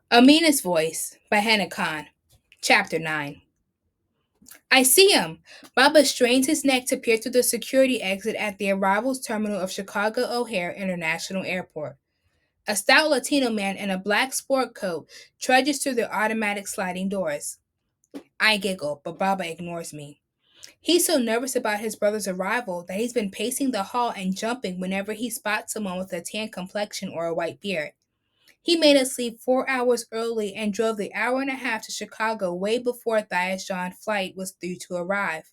Amina's Voice by Hena. Chapter 9. I see him. Baba strains his neck to peer through the security exit at the arrivals terminal of Chicago O'Hare International Airport. A stout Latino man in a black sport coat trudges through the automatic sliding doors. I giggle, but Baba ignores me. He's so nervous about his brother's arrival that he's been pacing the hall and jumping whenever he spots someone with a tan complexion or a white beard. He made us leave 4 hours early and drove the hour and a half to Chicago way before Thias John's flight was due to arrive.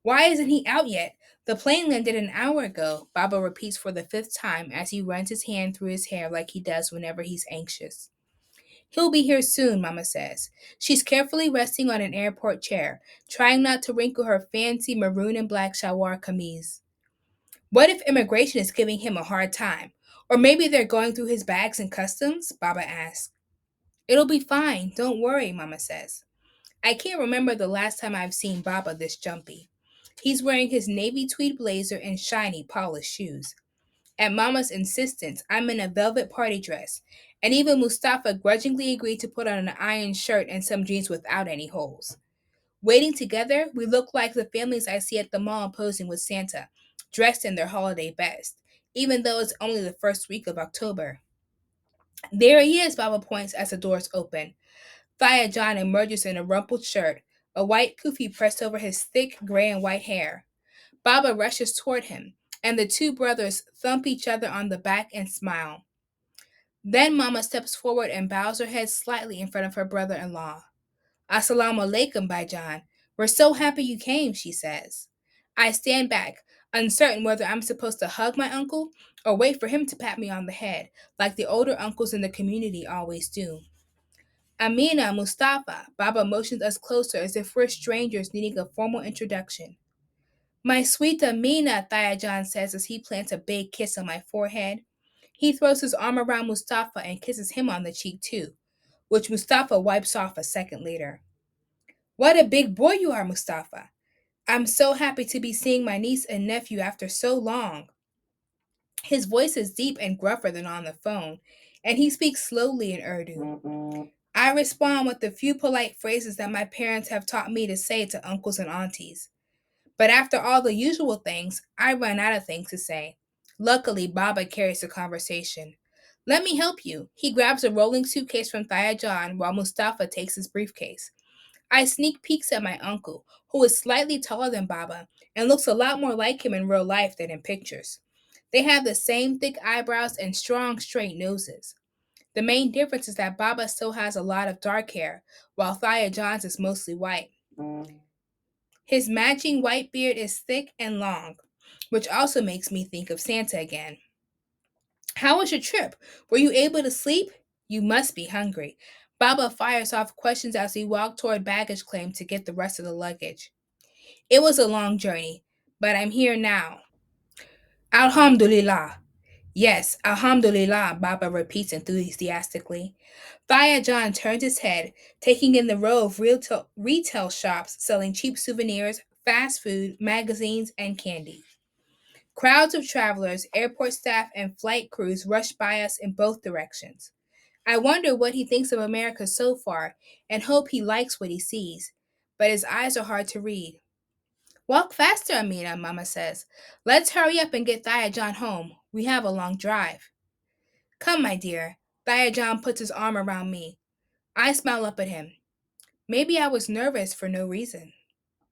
Why isn't he out yet? The plane landed an hour ago, Baba repeats for the fifth time as he runs his hand through his hair like he does whenever he's anxious. He'll be here soon, Mama says. She's carefully resting on an airport chair, trying not to wrinkle her fancy maroon and black shalwar kameez. What if immigration is giving him a hard time? Or maybe they're going through his bags in customs? Baba asks. It'll be fine, don't worry, Mama says. I can't remember the last time I've seen Baba this jumpy. He's wearing his navy tweed blazer and shiny, polished shoes. At Mama's insistence, I'm in a velvet party dress, and even Mustafa grudgingly agreed to put on an iron shirt and some jeans without any holes. Waiting together, we look like the families I see at the mall posing with Santa, dressed in their holiday best, even though it's only the first week of October. There he is, Baba points as the doors open. Thaya John emerges in a rumpled shirt, a white kufi pressed over his thick gray and white hair. Baba rushes toward him, and the two brothers thump each other on the back and smile. Then Mama steps forward and bows her head slightly in front of her brother in law. Assalamu alaikum, Baijan. We're so happy you came, she says. I stand back, uncertain whether I'm supposed to hug my uncle or wait for him to pat me on the head, like the older uncles in the community always do. Amina, Mustafa, Baba motions us closer as if we're strangers needing a formal introduction. My sweet Amina, Thayajan says as he plants a big kiss on my forehead. He throws his arm around Mustafa and kisses him on the cheek too, which Mustafa wipes off a second later. What a big boy you are, Mustafa. I'm so happy to be seeing my niece and nephew after so long. His voice is deep and gruffer than on the phone, and he speaks slowly in Urdu. I respond with the few polite phrases that my parents have taught me to say to uncles and aunties. But after all the usual things, I run out of things to say. Luckily, Baba carries the conversation. Let me help you. He grabs a rolling suitcase from Thaya John while Mustafa takes his briefcase. I sneak peeks at my uncle, who is slightly taller than Baba and looks a lot more like him in real life than in pictures. They have the same thick eyebrows and strong, straight noses. The main difference is that Baba still has a lot of dark hair, while Thaya John's is mostly white. His matching white beard is thick and long, which also makes me think of Santa again. How was your trip? Were you able to sleep? You must be hungry. Baba fires off questions as we walk toward baggage claim to get the rest of the luggage. It was a long journey, but I'm here now. Alhamdulillah. Yes, Alhamdulillah, Baba repeats enthusiastically. Thaya John turns his head, taking in the row of retail shops selling cheap souvenirs, fast food, magazines, and candy. Crowds of travelers, airport staff, and flight crews rush by us in both directions. I wonder what he thinks of America so far and hope he likes what he sees, but his eyes are hard to read. Walk faster, Amina, Mama says. Let's hurry up and get Thaya John home. We have a long drive. Come, my dear. Thaya John puts his arm around me. I smile up at him. Maybe I was nervous for no reason.